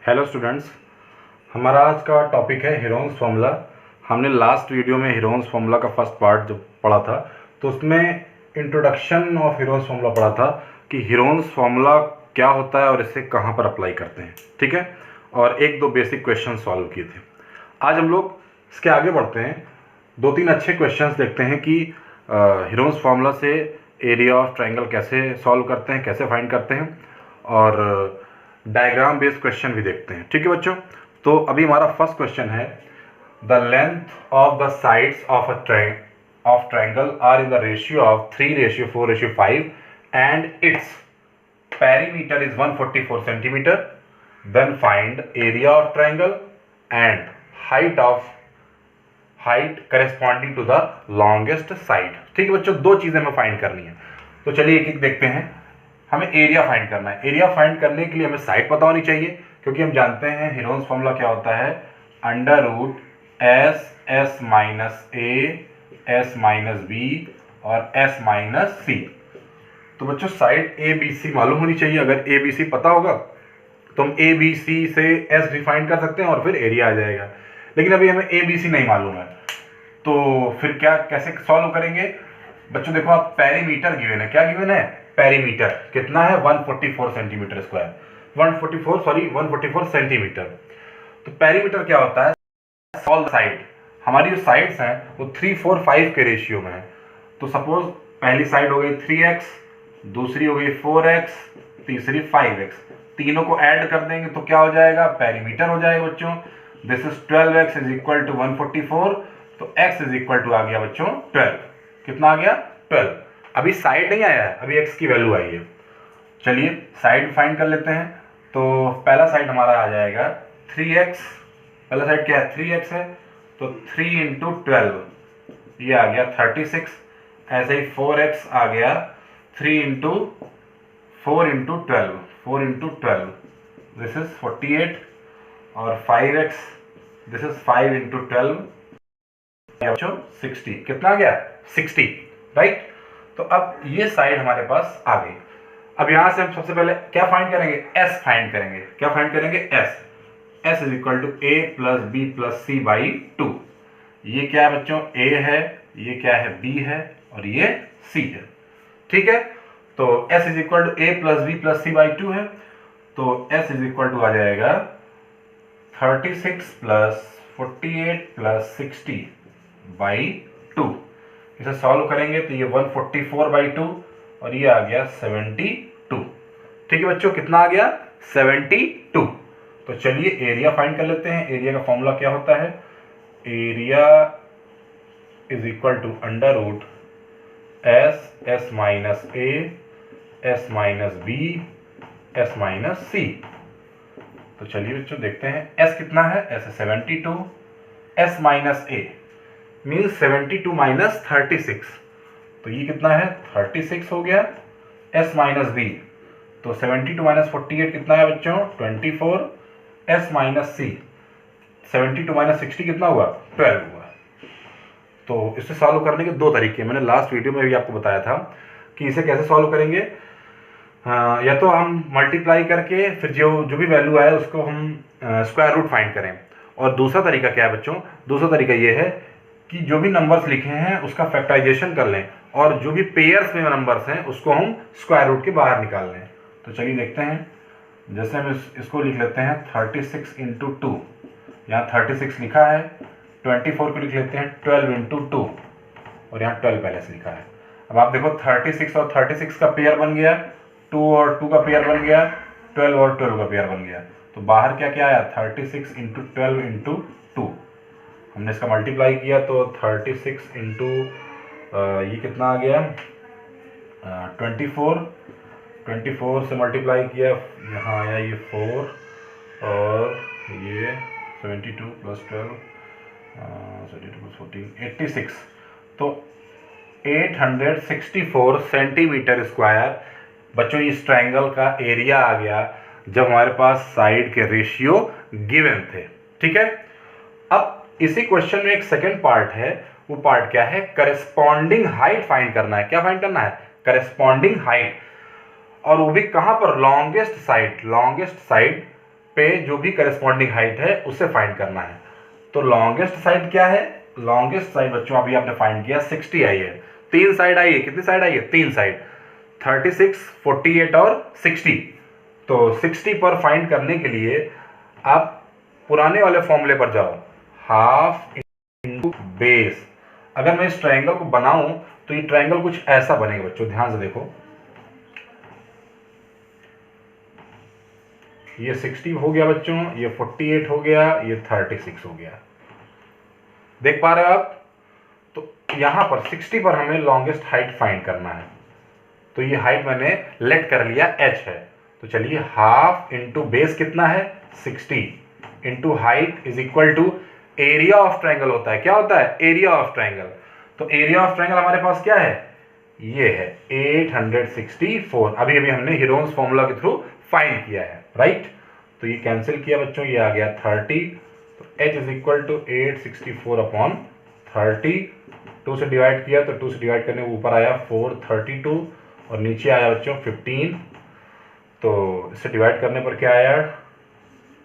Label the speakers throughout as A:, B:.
A: Hello students, हमारा आज का टॉपिक है हीरोन्स फार्मूला। हमने लास्ट वीडियो में हीरोन्स फार्मूला का फर्स्ट पार्ट जब पढ़ा था तो उसमें इंट्रोडक्शन ऑफ हीरोन्स फार्मूला पढ़ा था कि हीरोन्स फार्मूला क्या होता है और इसे कहाँ पर अप्लाई करते हैं, ठीक है। और एक दो बेसिक क्वेश्चन सॉल्व किए थे। आज हम लोग इसके आगे बढ़ते हैं, दो तीन अच्छे क्वेश्चंस देखते हैं कि हीरोन्स फार्मूला से एरिया ऑफ ट्रायंगल कैसे सॉल्व करते हैं, कैसे फाइंड करते हैं, और डायग्राम बेस्ड क्वेश्चन भी देखते हैं, ठीक है बच्चों। तो अभी हमारा फर्स्ट क्वेश्चन है, the length of the sides of triangle are in the ratio of 3:4:5 and its perimeter is 144 centimeter. Then find area of triangle and height corresponding to the longest side। ठीक है बच्चों, दो चीजें हमें find करनी है। तो चलिए एक एक देखते हैं। हमें एरिया फाइंड करना है। एरिया फाइंड करने के लिए हमें साइड पता होनी चाहिए, क्योंकि हम जानते हैं हीरोन्स फार्मूला क्या होता है, √S minus a S minus B और S माइनस सी। तो बच्चों साइड ए बी सी मालूम होनी चाहिए। अगर ए बी सी पता होगा तो हम ए बी सी से एस डिफाइन कर सकते हैं और फिर एरिया आ जाएगा। लेकिन अभी हमें ए बी सी नहीं मालूम है, तो फिर क्या कैसे सॉल्व करेंगे बच्चों। देखो आप, पेरीमीटर गिवन है। क्या गिवन है? पेरीमीटर कितना है? 144 सेंटीमीटर स्क्वायर, 144 सेंटीमीटर। तो पेरीमीटर क्या होता है? ऑल साइड, हमारी जो साइड्स हैं वो 3, 4, 5 के रेशियो में है। तो सपोज पहली साइड हो गई 3x, दूसरी हो गई 4x, तीसरी 5x। तीनों को ऐड कर देंगे तो क्या हो जाएगा? पेरीमीटर हो जाएगा बच्चों। This is 12x is equal to 144। तो x इज इक्वल टू आ गया बच्चों 12। कितना आ गया? 12। अभी साइड नहीं आया है, अभी x की वैल्यू आई है। चलिए साइड फाइंड कर लेते हैं। तो पहला साइड हमारा आ जाएगा 3x। पहला साइड क्या है? 3x है, तो 3 इंटू 12 ये आ गया 36। ऐसे ही 4x आ गया, 3 इंटू 4 इंटू 12 दिस इज 48। और 5x दिस इज 5 इंटू 12 60। कितना आ गया? 60, राइट। तो अब ये साइड हमारे पास आ गई। अब यहां से हम सबसे पहले क्या फाइंड करेंगे? s फाइंड करेंगे। क्या फाइंड करेंगे? s is equal to a plus b plus c by 2। ये क्या है बच्चों? a है, ये क्या है? b है, और ये c है, ठीक है। तो s is equal to a plus b plus c by 2 है। तो s इज इक्वल टू आ जाएगा 36 प्लस 48 प्लस 60 बाई 2। इसे सॉल्व करेंगे तो ये 144 बाई 2 और ये आ गया 72। ठीक है बच्चों, कितना आ गया? 72। तो चलिए एरिया फाइंड कर लेते हैं। एरिया का फॉर्मूला क्या होता है? Area is equal to under root S minus a S minus b S minus सी। तो चलिए बच्चों देखते हैं S कितना है। S है 72, S माइनस ए मीन्स 72 माइनस 36। तो ये कितना है? 36 हो गया। S माइनस बी, तो 72 माइनस 48 कितना है बच्चों? 24। S माइनस सी 72 माइनस 60 कितना हुआ? 12 हुआ। तो इसे सॉल्व करने के दो तरीके, मैंने लास्ट वीडियो में भी आपको बताया था कि इसे कैसे सॉल्व करेंगे। या तो हम मल्टीप्लाई करके फिर जो भी वैल्यू आए उसको हम स्क्वायर रूट फाइंड करें। और दूसरा तरीका क्या है बच्चों? दूसरा तरीका ये है कि जो भी नंबर्स लिखे हैं उसका फैक्टराइजेशन कर लें और जो भी पेयर्स में नंबर्स हैं उसको हम स्क्वायर रूट के बाहर निकाल लें। तो चलिए देखते हैं। जैसे हम इसको लिख लेते हैं 36 इंटू 2, यहाँ 36 लिखा है। 24 को लिख लेते हैं 12 इंटू 2 और यहाँ 12 पहले से लिखा है। अब आप देखो 36 और 36 का पेयर बन गया, 2 और 2 का पेयर बन गया, 12 और 12 का पेयर बन गया। तो बाहर क्या क्या आया? 36 इंटू 12 इंटू 2। हमने इसका मल्टीप्लाई किया तो 36 इंटू ये कितना आ गया? 24 से मल्टीप्लाई किया, यहाँ आया ये 4 और ये 72 प्लस 12 72 प्लस 14 86। तो 864 सेंटीमीटर स्क्वायर बच्चों इस ट्रायंगल का एरिया आ गया जब हमारे पास साइड के रेशियो गिवन थे, ठीक है। अब इसी क्वेश्चन में एक सेकंड पार्ट है। वो पार्ट क्या है? करेस्पॉन्डिंग हाइट फाइंड करना है। क्या फाइंड करना है? Corresponding height. और वो भी कहां पर? लॉन्गेस्ट साइड पे जो भी करस्पॉन्डिंग हाइट है उससे फाइंड करना है। तो लॉन्गेस्ट साइड क्या है? लॉन्गेस्ट साइड बच्चों अभी आपने फाइंड किया 60 आई है। 3 साइड आई है, कितनी साइड आई है? 3 साइड, 36, 48 और 60। तो 60 पर फाइंड करने के लिए आप पुराने वाले फॉर्मूले पर जाओ, हाफ इंटू बेस। अगर मैं इस ट्रायंगल को बनाऊं तो ये ट्रायंगल कुछ ऐसा बनेगा बच्चों, ध्यान से देखो। ये 60 हो गया बच्चों, ये 48 हो गया, ये 36 हो गया। देख पा रहे हो आप? तो यहां पर 60 पर हमें लॉन्गेस्ट हाइट फाइंड करना है। तो ये हाइट मैंने लेट कर लिया h है। तो चलिए हाफ इंटू बेस कितना है? 60 into height is equal to area of triangle होता है। क्या होता है? Area of triangle. तो एरिया ऑफ ट्रायंगल हमारे पास क्या है? ये है 864। अभी अभी हमने हीरोन्स फॉर्मूला के थ्रू फाइंड किया है, राइट? तो ये कैंसिल किया बच्चों, ये आ गया 30। तो h is equal to 864 upon 30। 2 से डिवाइड किया तो 2 से डिवाइड करने के ऊपर आया 432 और नीचे आया बच्चों 15। तो इससे डिवाइड करने पर क्या आया?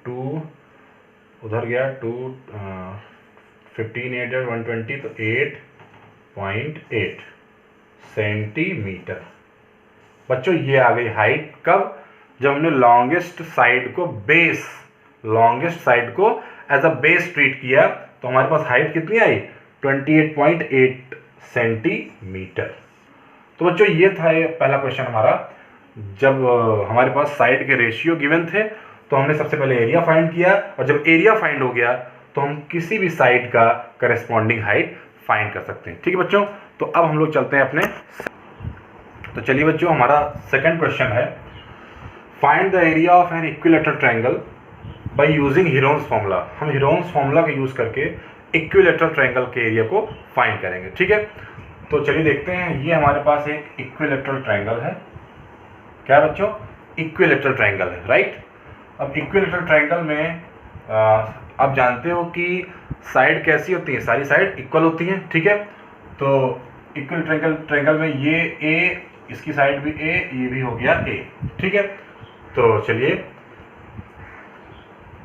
A: 2 उधर गया, 2 15 8 120, तो 8.8 सेंटीमीटर। बच्चों ये आ गई हाइट। कब? जब हमने लॉन्गेस्ट साइड को एज अ बेस ट्रीट किया तो हमारे पास हाइट कितनी आई? 28.8 सेंटीमीटर। तो बच्चों ये था पहला क्वेश्चन हमारा। जब हमारे पास साइड के रेशियो गिवन थे तो हमने सबसे पहले एरिया फाइंड किया, और जब एरिया फाइंड हो गया तो हम किसी भी साइड का करस्पॉन्डिंग हाइट फाइंड कर सकते हैं। ठीक है बच्चों, तो अब हम लोग चलते हैं अपने। तो चलिए बच्चों, हमारा सेकंड क्वेश्चन है, find the area of an equilateral triangle by using Heron's formula. हम हीरोन्स फॉर्मूला का यूज करके इक्विलैटरल ट्रायंगल के एरिया को फाइंड करेंगे। ठीक है, तो चलिए देखते हैं। ये हमारे पास एक इक्विलैटरल ट्रायंगल है। क्या बच्चों? इक्विलैटरल ट्रायंगल है, राइट? अब इक्विलैटरल ट्रायंगल में आप जानते हो कि साइड कैसी होती है? सारी साइड इक्वल होती हैं। ठीक है, तो इक्वल ट्रायंगल में ये ए, इसकी साइड भी ए, ये भी हो गया ए। ठीक है, तो चलिए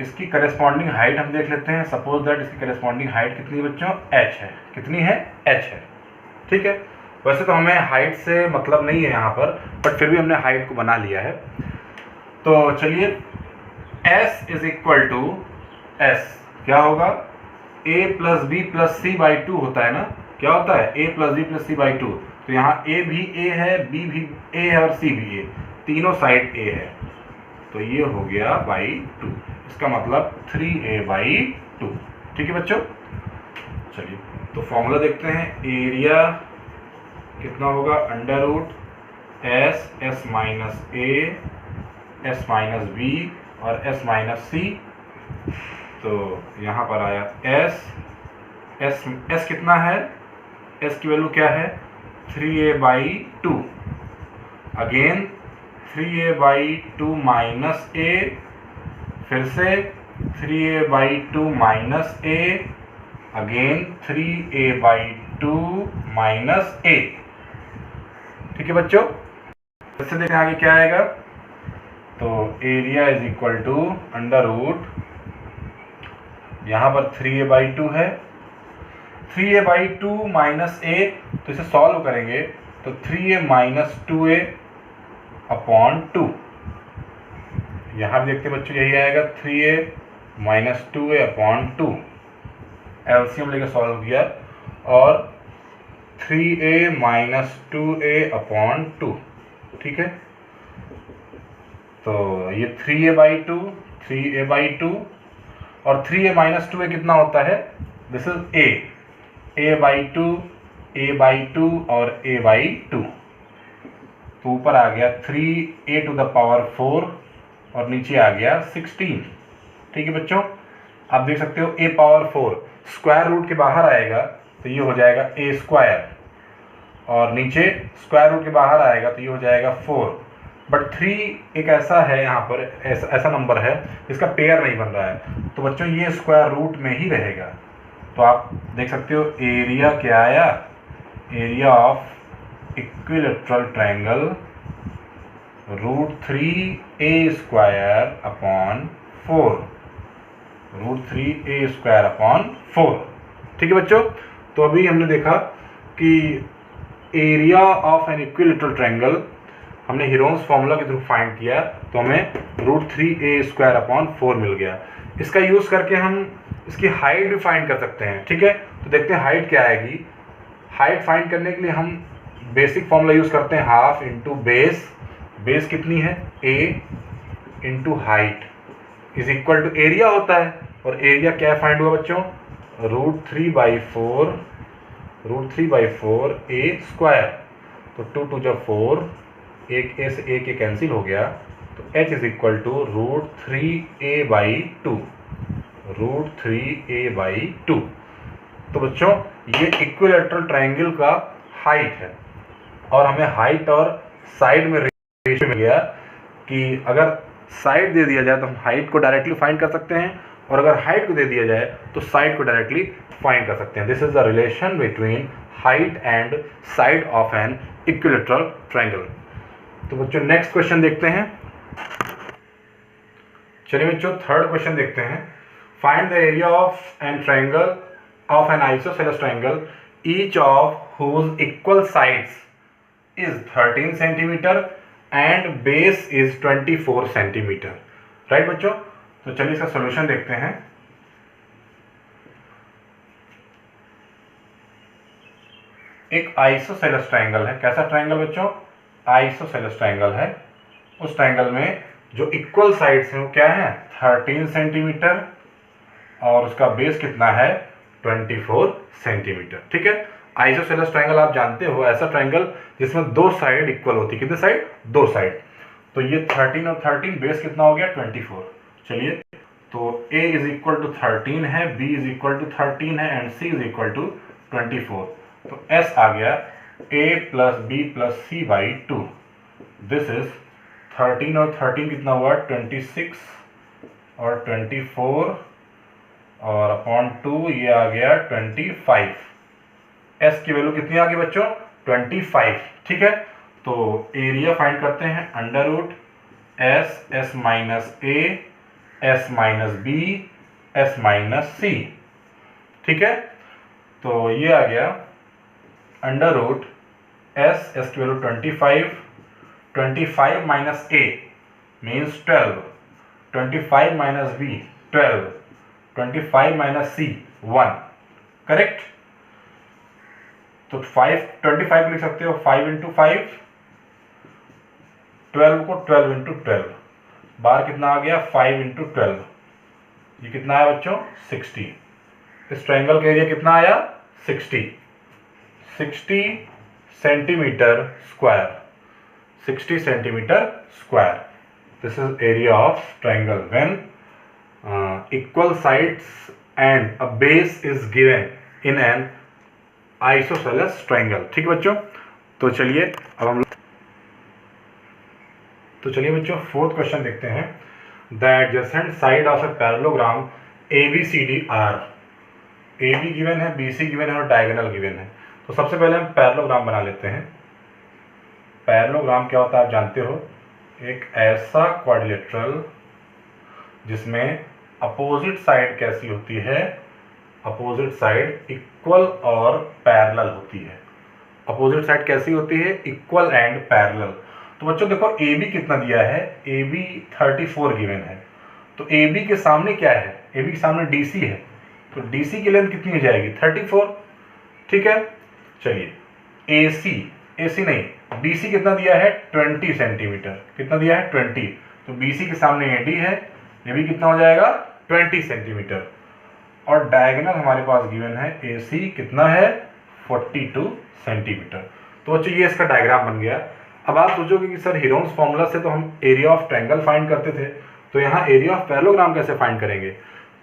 A: इसकी करस्पॉन्डिंग हाइट हम देख लेते हैं। सपोज दैट इसकी करस्पॉन्डिंग हाइट कितनी है बच्चों? h है। कितनी है? h है। ठीक है, वैसे तो हमें हाइट से मतलब नहीं है यहाँ पर, बट फिर भी हमने हाइट को बना लिया है। तो चलिए s is equal to s क्या होगा? a plus b plus c by 2 होता है ना? क्या होता है? a plus b plus c by 2। तो यहाँ a भी a है, b भी a है और c भी a, तीनों साइड a है। तो ये हो गया बाई 2, इसका मतलब 3a बाई 2। ठीक है बच्चों, चलिए तो फॉर्मूला देखते हैं। एरिया कितना होगा? Under root s minus a, s minus b और s माइनस c। तो यहाँ पर आया s कितना है? s की वैल्यू क्या है? 3a by 2। Again 3a by 2 minus a, फिर से 3a by 2 minus a, again 3a by 2 minus a। ठीक है बच्चों, इससे देखें आगे क्या आएगा। तो area is equal to under root, यहाँ पर 3a बाई 2 है, 3a बाई 2 माइनस a, तो इसे सॉल्व करेंगे तो 3a माइनस 2a अपॉन 2। यहाँ भी देखते बच्चों यही आएगा, 3a minus 2a upon 2। LCM लेकर सॉल्व किया और 3a माइनस 2a अपॉन 2। ठीक है, तो ये 3a बाई 2, 3a बाई 2 और 3a माइनस 2a कितना होता है? This is a by 2, a by 2 और a बाई 2। तो ऊपर आ गया 3a टू द पावर 4 और नीचे आ गया 16। ठीक है बच्चों, आप देख सकते हो a पावर 4 स्क्वायर रूट के बाहर आएगा तो ये हो जाएगा a स्क्वायर, और नीचे स्क्वायर रूट के बाहर आएगा तो ये हो जाएगा 4। बट 3 एक ऐसा है, यहाँ पर ऐसा नंबर है इसका पेयर नहीं बन रहा है, तो बच्चों ये स्क्वायर रूट में ही रहेगा। तो आप देख सकते हो एरिया क्या आया? Area of equilateral triangle √3a square upon 4, √3a² ठीक है बच्चों। तो अभी हमने देखा कि area of an equilateral triangle हमने हीरोन्स फॉर्मूला के थ्रू फाइंड किया, तो हमें √3a² मिल गया। इसका यूज़ करके हम इसकी हाइट भी फाइंड कर सकते हैं, ठीक है। तो देखते हैं हाइट क्या आएगी। हाइट फाइंड करने के लिए हम बेसिक फॉर्मूला यूज़ करते हैं, हाफ इंटू बेस। बेस कितनी है, a into height is equal to area होता है, और एरिया क्या फाइंड हुआ बच्चों, √3/4 a²। तो 2 2 जब 4, एक a से a के कैंसिल हो गया, तो h is equal to √3a/2। तो बच्चों ये इक्विलैटरल ट्रायंगल का हाइट है, और हमें हाइट और साइड में रेशियो मिल गया कि अगर साइड दे दिया जाए तो हम हाइट को डायरेक्टली फाइंड कर सकते हैं, और अगर हाइट को दे दिया जाए तो साइड को डायरेक्टली फाइंड कर सकते हैं। This is the relation between height and side of an equilateral triangle. तो बच्चों नेक्स्ट क्वेश्चन देखते हैं। चलिए बच्चों थर्ड क्वेश्चन देखते हैं। Find the area of an triangle of an isosceles triangle each of whose equal sides is 13 centimetre and base is 24 centimetre. Right बच्चों, तो चलिए इसका सॉल्यूशन देखते हैं। एक आइसोसेलेस ट्रायंगल है। कैसा ट्रायंगल बच्चों, आइसोसेलेस ट्रायंगल है। उस ट्रायंगल में जो इक्वल साइड्स हैं वो क्या है, 13 सेंटीमीटर, और उसका बेस कितना है, 24 सेंटीमीटर। ठीक है, आइसोसेलेस ट्रायंगल आप जानते हो, ऐसा ट्रायंगल जिसमें दो साइड इक्वल होती है। कितने साइड, दो साइड। तो ये 13 और 13, बेस कितना हो गया, 24। चलिए, तो a इज इक्वल टू 13 है, b इज इक्वल टू 13 है, and c is equal to 24। तो s आ गया a plus b plus c by 2। This is 13 और 13 कितना हुआ, 26 और 24 और अपॉन 2, ये आ गया 25। s की वैल्यू कितनी आ गई बच्चों, 25। ठीक है, तो एरिया फाइंड करते हैं, under root s minus a, s minus b, s minus c। ठीक है, तो ये आ गया अंडर रूट s की value 25, 25 minus a means 12, 25 minus b 12, 25 minus c 1। Correct, तो 25 लिख सकते हो, 5 इंटू 5, 12 को 12 इंटू 12, बार कितना आ गया, 5 इंटू 12, ये कितना आया बच्चों, 60। इस ट्रायंगल का एरिया कितना आया, 60 centimetre square, 60 centimetre square. This is area of triangle when equal sides and a base is given in an isosceles triangle. ठीक है बच्चों, तो चलिए अब हम बच्चों फोर्थ क्वेश्चन देखते हैं। The adjacent side of a parallelogram ABCD are, AB given है, BC गिवन है और डायगोनल गिवन है। तो सबसे पहले हम पैरेललोग्राम बना लेते हैं। पैरेललोग्राम क्या होता है आप जानते हो, एक ऐसा क्वाड्रिलेटरल जिसमें अपोजिट साइड कैसी होती है, अपोजिट साइड इक्वल और पैरेलल होती है। अपोजिट साइड कैसी होती है, इक्वल एंड पैरेलल। तो बच्चों देखो AB कितना दिया है, AB 34 गिवन है। तो AB के सामने क्या है, AB के सामने DC है, तो DC की लेंथ कितनी हो जाएगी, 34। ठीक है, चलिए AC नहीं, BC कितना दिया है, 20 सेंटीमीटर। कितना दिया है, 20। तो BC के सामने AD है, AB कितना हो जाएगा, 20 सेंटीमीटर। और डायगोनल हमारे पास गिवन है, AC कितना है, 42 सेंटीमीटर। तो बच्चों ये इसका डायग्राम बन गया। अब आप सोचोगे कि सर हीरोन्स फॉर्मूला से तो हम एरिया ऑफ ट्रायंगल फाइंड करते थे, तो यहाँ एरिया ऑफ पैरेललोग्राम कैसे फाइंड करेंगे।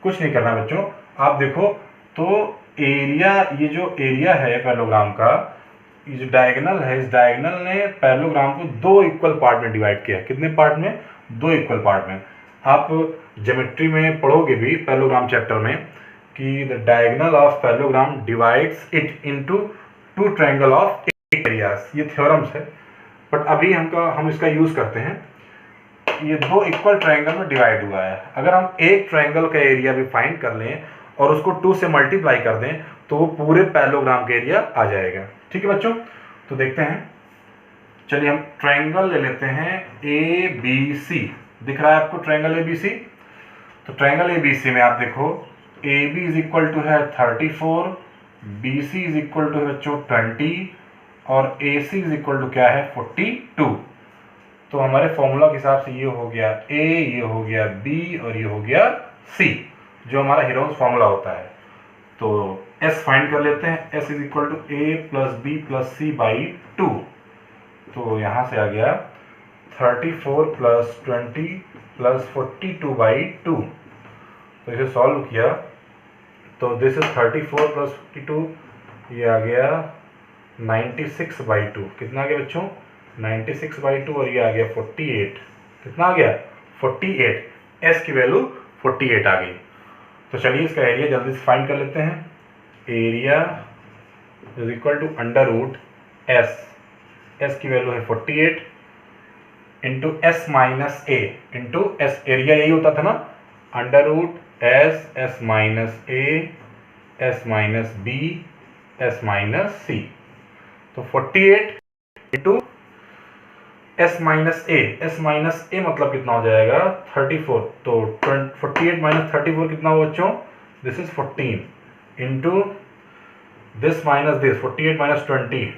A: कुछ नहीं करना बच्चों, आप देखो तो एरिया, ये जो एरिया है पैरेललोग्राम का, ये जो डायगोनल है, इस डायगोनल ने पैरेललोग्राम को दो इक्वल पार्ट में डिवाइड किया है। कितने पार्ट में, दो इक्वल पार्ट में। आप ज्योमेट्री में पढ़ोगे भी पैरेललोग्राम चैप्टर में कि the diagonal of parallelogram divides it into two triangle of areas. ये थ्योरम्स है, बट अभी हम इसका यूज करते हैं। ये दो इक्वल ट्रायंगल में डिवाइड हुआ है। अगर हम एक ट्रायंगल का एरिया भी फाइंड कर लें और उसको 2 से मल्टीप्लाई कर दें तो वो पूरे पैरेललोग्राम का एरिया आ जाएगा। ठीक है बच्चों, तो देखते हैं। चलिए हम ट्रायंगल ले लेते हैं ए बी सी। दिख रहा है आपको ट्रायंगल ए बी सी? तो ट्रायंगल ए बी सी में आप देखो A B is equal to है 34, B C is equal to है बच्चों 20 और A C is equal to क्या है 42। तो हमारे फॉर्मूला के हिसाब से ये हो गया ए, ये हो गया बी और ये हो गया सी, जो हमारा हेरोन्स फॉर्मूला होता है। तो एस फाइंड कर लेते हैं। S is equal to a plus b plus c by 2। तो यहाँ से आ गया 34 प्लस 20 प्लस 42 बाई 2। तो इसे सॉल्व किया तो दिस इज 34 प्लस 42, ये आ गया 96 बाई 2। कितना आ गया बच्चों? 96 बाई 2 और ये आ गया 48। कितना आ गया? 48। एस की वैल्यू 48 आ गई। तो चलिए इसका एरिया जल्दी से फाइंड कर लेते हैं। Area is equal to under root S, S की वैल्यू है 48 into S minus A into S, area यही होता था ना, under root S, S minus A, S minus B, S minus सी। तो 48 into S minus A, S minus A मतलब कितना हो जाएगा 34। तो 48 माइनस 34 कितना हो बच्चों? This is 14 into this minus this, 48 minus 20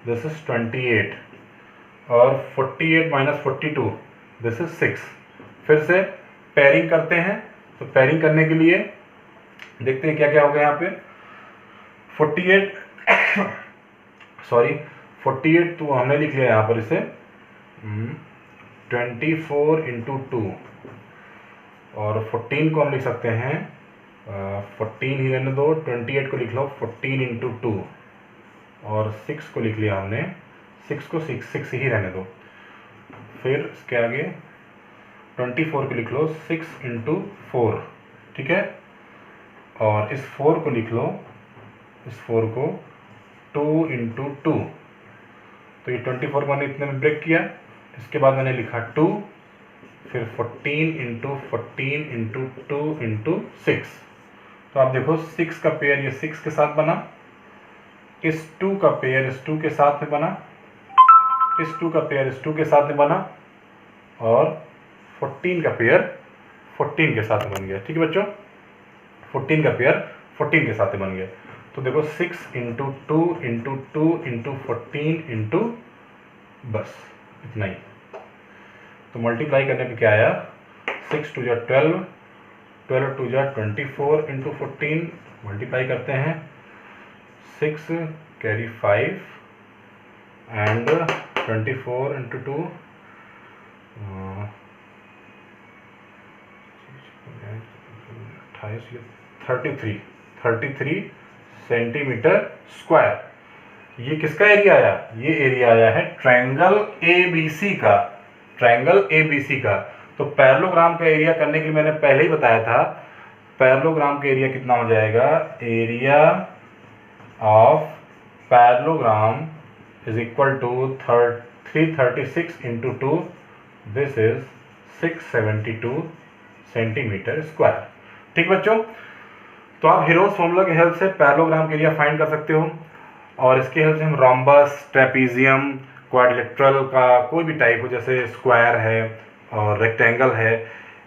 A: this is 28 और 48 माइनस 42 दिस इज 6। फिर से पेयरिंग करते हैं। तो पेयरिंग करने के लिए देखते हैं क्या क्या होगा यहाँ पे। 48 सॉरी 48 तो हमने लिख लिया यहाँ पर इसे 24 इंटू 2 और 14 को हम लिख सकते हैं 14 ही रहने दो, 28 को लिख लो 14 इंटू 2 और 6 को लिख लिया हमने, 6 को 6 ही रहने दो। फिर इसके आगे 24 को लिख लो 6 इंटू 4, ठीक है। और इस 4 को लिख लो, इस 4 को 2 इंटू 2। तो ये 24 को मैंने इतने में ब्रेक किया। इसके बाद मैंने लिखा 2, फिर 14 इंटू 14 इंटू 2 इंटू 6। तो आप देखो 6 का पेयर ये 6 के साथ बना, इस 2 का पेयर इस 2 के साथ में बना, इस 2 का पेयर इस 2 के साथ में बना और 14 का पेयर 14 के साथ में बन गया। ठीक है बच्चों, 14 का पेयर 14 के साथ में बन गया। तो देखो 6 इंटू 2 इंटू 2 इंटू 14 इंटू, बस इतना ही। तो मल्टीप्लाई करने पे क्या आया, 6 टू जा 12, 12 टू जा 24 इंटू 14, मल्टीप्लाई करते हैं 6 carry 5 and 24 into 2 33 centimetre square. ये किसका एरिया आया? ये एरिया आया है ट्रायंगल एबीसी का, ट्रायंगल एबीसी का। तो पैरेललोग्राम का एरिया करने के लिए मैंने पहले ही बताया था, पैरेललोग्राम का एरिया कितना हो जाएगा, area of parallelogram is equal to 336 into 2, this is 672 centimetre square. ठीक बच्चों, तो आप हेरोन्स फॉर्मूला की हेल्प से पैरेललोग्राम का एरिया फाइंड कर सकते हो और इसके हेल्प से हम रोम्बस, ट्रेपीजियम, क्वाड्रिलेटरल का कोई भी टाइप हो, जैसे स्क्वायर है और रेक्टेंगल है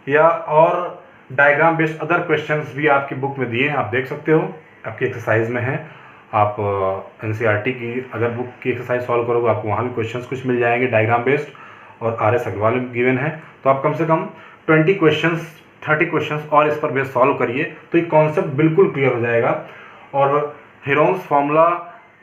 A: या और डायग्राम बेस्ड अदर क्वेश्चंस भी आपकी बुक में दिए हैं, आप देख सकते हो, आपकी एक्सरसाइज में है। आप एनसीईआरटी की अगर बुक की एक्सरसाइज सॉल्व करोगे आपको वहाँ भी क्वेश्चंस कुछ मिल जाएंगे डायग्राम बेस्ड, और RS अग्रवाल में गिवन है। तो आप कम से कम 20 क्वेश्चंस 30 क्वेश्चंस और इस पर बेस सॉल्व करिए तो ये कॉन्सेप्ट बिल्कुल क्लियर हो जाएगा। और हेरोन्स फार्मूला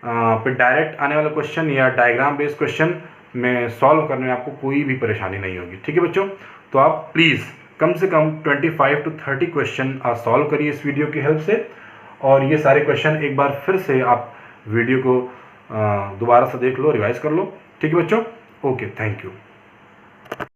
A: पे डायरेक्ट आने वाला क्वेश्चन या डायग्राम बेस्ड क्वेश्चन में सॉल्व करने में आपको कोई भी परेशानी नहीं होगी। ठीक है बच्चों, तो आप प्लीज़ कम से कम 25 to 30 क्वेश्चन आप सॉल्व करिए इस वीडियो की हेल्प से। और ये सारे क्वेश्चन एक बार फिर से आप वीडियो को दोबारा से देख लो, रिवाइज कर लो। ठीक है बच्चों, ओके, थैंक यू।